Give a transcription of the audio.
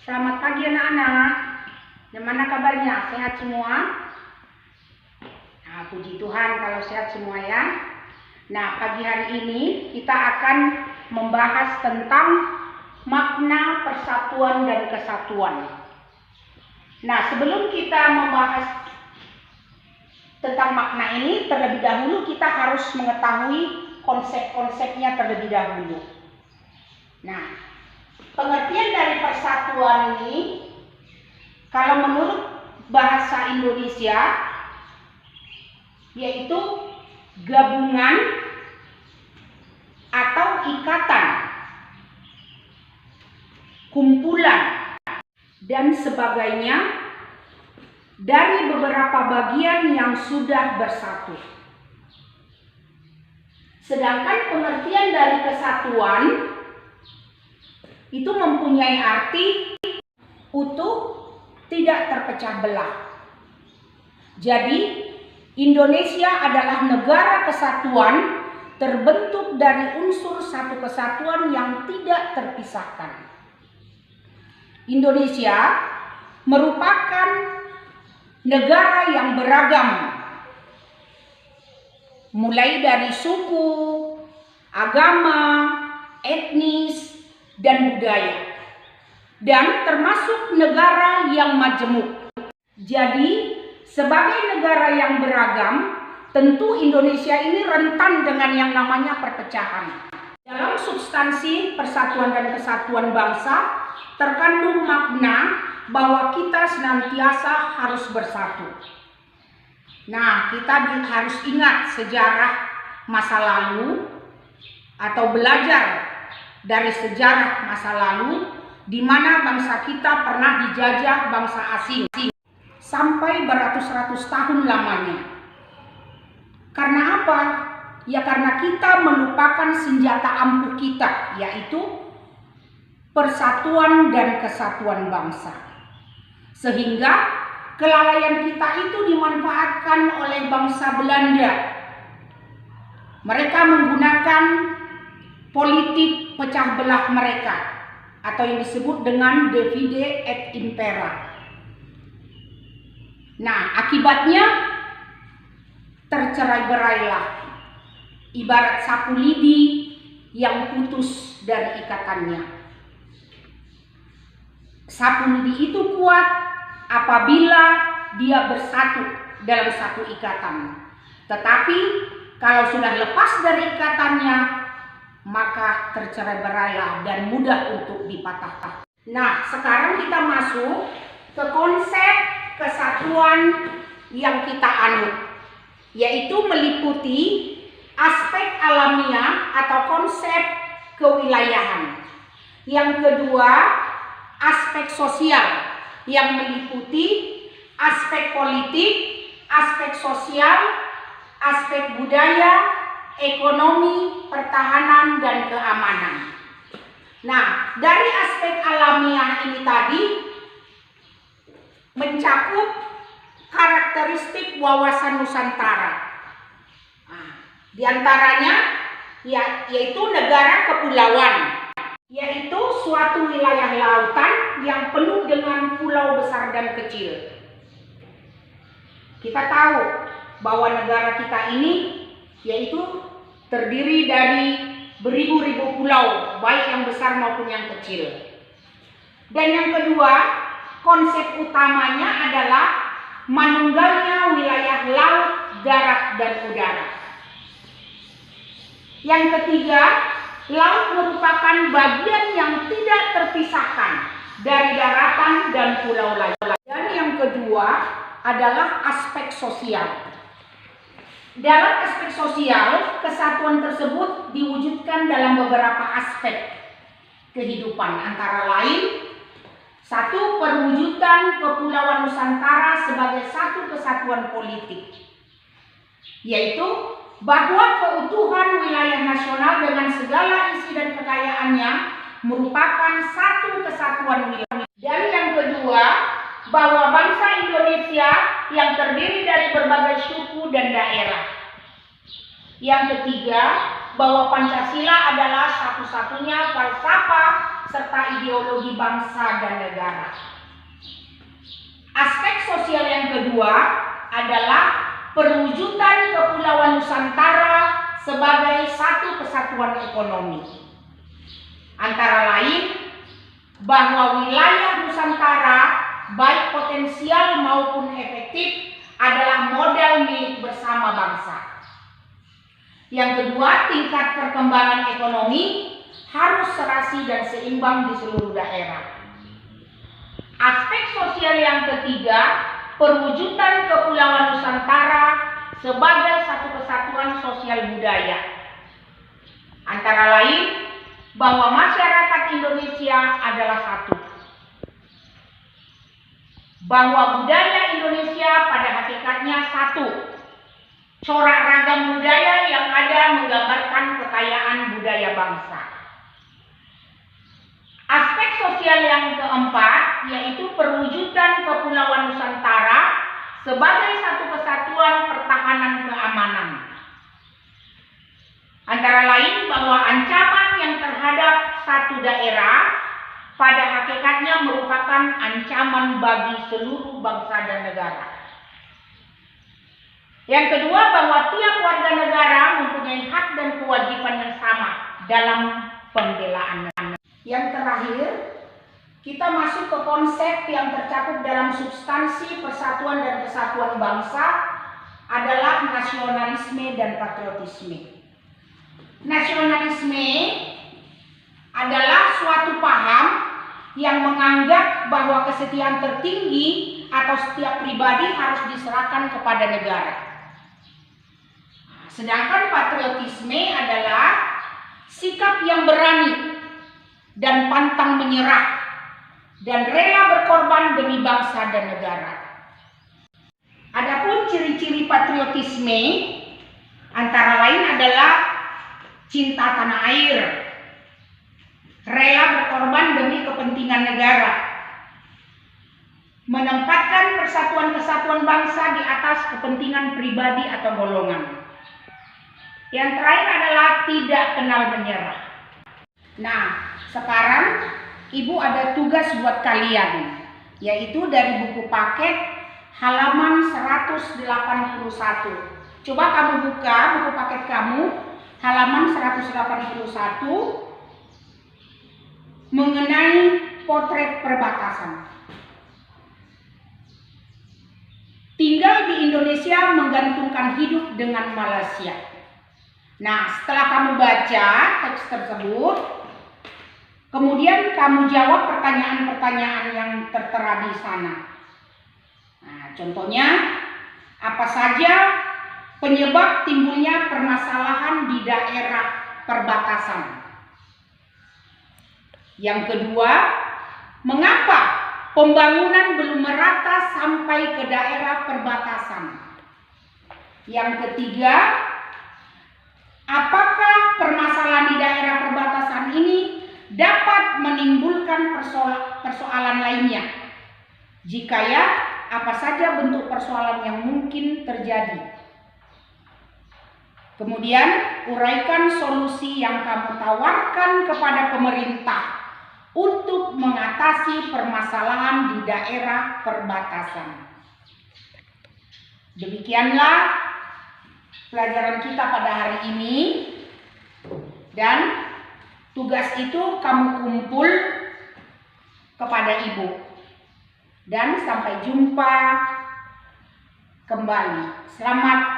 Selamat pagi anak-anak. Gimana kabarnya? Sehat semua? Nah, puji Tuhan kalau sehat semua ya. Nah, pagi hari ini kita akan membahas tentang makna persatuan dan kesatuan. Nah, sebelum kita membahas tentang makna ini, terlebih dahulu kita harus mengetahui konsep-konsepnya terlebih dahulu. Nah, pengertian dari persatuan ini, kalau menurut bahasa Indonesia, yaitu gabungan atau ikatan, kumpulan, dan sebagainya dari beberapa bagian yang sudah bersatu. Sedangkan pengertian dari kesatuan itu mempunyai arti utuh, tidak terpecah belah. Jadi, Indonesia adalah negara kesatuan terbentuk dari unsur satu kesatuan yang tidak terpisahkan. Indonesia merupakan negara yang beragam, mulai dari suku, agama, etnis, dan budaya, dan termasuk negara yang majemuk. Jadi, sebagai negara yang beragam, tentu Indonesia ini rentan dengan yang namanya perpecahan. Dalam substansi persatuan dan kesatuan bangsa, terkandung makna bahwa kita senantiasa harus bersatu. Nah, kita harus ingat sejarah masa lalu atau belajar dari sejarah masa lalu di mana bangsa kita pernah dijajah bangsa asing sampai beratus-ratus tahun lamanya. Karena apa? Ya karena kita melupakan senjata ampuh kita, yaitu persatuan dan kesatuan bangsa. Sehingga kelalaian kita itu dimanfaatkan oleh bangsa Belanda. Mereka menggunakan politik pecah belah mereka atau yang disebut dengan divide et impera. Nah, akibatnya tercerai-berailah, ibarat sapu lidi yang putus dari ikatannya. Sapu lidi itu kuat apabila dia bersatu dalam satu ikatan. Tetapi kalau sudah lepas dari ikatannya, maka tercerai-berailah dan mudah untuk dipatahkan. Nah, sekarang kita masuk ke konsep kesatuan yang kita anut, yaitu meliputi aspek alamiah atau konsep kewilayahan. Yang kedua, aspek sosial yang meliputi aspek politik, aspek sosial, aspek budaya, ekonomi, pertahanan, dan keamanan. Nah, dari aspek alamiah ini tadi mencakup karakteristik wawasan Nusantara. Nah, di antaranya yaitu negara kepulauan, yaitu suatu wilayah lautan yang penuh dengan pulau besar dan kecil. Kita tahu bahwa negara kita ini yaitu terdiri dari beribu-ribu pulau, baik yang besar maupun yang kecil. Dan yang kedua, konsep utamanya adalah manunggalnya wilayah laut, darat, dan udara. Yang ketiga, laut merupakan bagian yang tidak terpisahkan dari daratan dan pulau lain. Dan yang kedua adalah aspek sosial. Dalam aspek sosial, kesatuan tersebut diwujudkan dalam beberapa aspek kehidupan, antara lain: satu, perwujudan Kepulauan Nusantara sebagai satu kesatuan politik, yaitu bahwa keutuhan wilayah nasional dengan segala isi dan kekayaannya merupakan satu kesatuan wilayah. Dan yang kedua, bahwa bangsa Indonesia yang terdiri dari berbagai suku dan daerah. Yang ketiga, bahwa Pancasila adalah satu-satunya falsafah serta ideologi bangsa dan negara. Aspek sosial yang kedua adalah perwujudan Kepulauan Nusantara sebagai satu kesatuan ekonomi. Antara lain, bahwa wilayah Nusantara baik potensial maupun efektif adalah modal milik bersama bangsa. Yang kedua, tingkat perkembangan ekonomi harus serasi dan seimbang di seluruh daerah. Aspek sosial yang ketiga, perwujudan Kepulauan Nusantara sebagai satu kesatuan sosial budaya. Antara lain, bahwa masyarakat Indonesia adalah satu. Bahwa budaya Indonesia pada hakikatnya satu. Corak ragam budaya yang ada menggambarkan kekayaan budaya bangsa. Aspek sosial yang keempat yaitu perwujudan Kepulauan Nusantara sebagai satu kesatuan pertahanan keamanan. Antara lain bahwa ancaman yang terhadap satu daerah pada hakikatnya merupakan ancaman bagi seluruh bangsa dan negara. Yang kedua, bahwa tiap warga negara mempunyai hak dan kewajiban yang sama dalam pembelaan. Yang terakhir, kita masuk ke konsep yang tercakup dalam substansi persatuan dan kesatuan bangsa adalah nasionalisme dan patriotisme. Nasionalisme adalah suatu paham yang menganggap bahwa kesetiaan tertinggi atau setiap pribadi harus diserahkan kepada negara. Sedangkan patriotisme adalah sikap yang berani dan pantang menyerah dan rela berkorban demi bangsa dan negara. Adapun ciri-ciri patriotisme antara lain adalah cinta tanah air, rela berkorban demi kepentingan negara, menempatkan persatuan kesatuan bangsa di atas kepentingan pribadi atau golongan. Yang terakhir adalah tidak kenal menyerah. Nah, sekarang Ibu ada tugas buat kalian, yaitu dari buku paket halaman 181. Coba kamu buka buku paket kamu halaman 181 mengenai potret perbatasan. Tinggal di Indonesia menggantungkan hidup dengan Malaysia. Nah, setelah kamu baca teks tersebut, kemudian kamu jawab pertanyaan-pertanyaan yang tertera di sana. Nah, contohnya, apa saja penyebab timbulnya permasalahan di daerah perbatasan? Yang kedua, mengapa pembangunan belum merata sampai ke daerah perbatasan? Yang ketiga, apakah permasalahan di daerah perbatasan ini dapat menimbulkan persoalan lainnya? Jika ya, apa saja bentuk persoalan yang mungkin terjadi? Kemudian, uraikan solusi yang kamu tawarkan kepada pemerintah untuk mengatasi permasalahan di daerah perbatasan. Demikianlah pelajaran kita pada hari ini, dan tugas itu kamu kumpul kepada Ibu. Dan sampai jumpa kembali. Selamat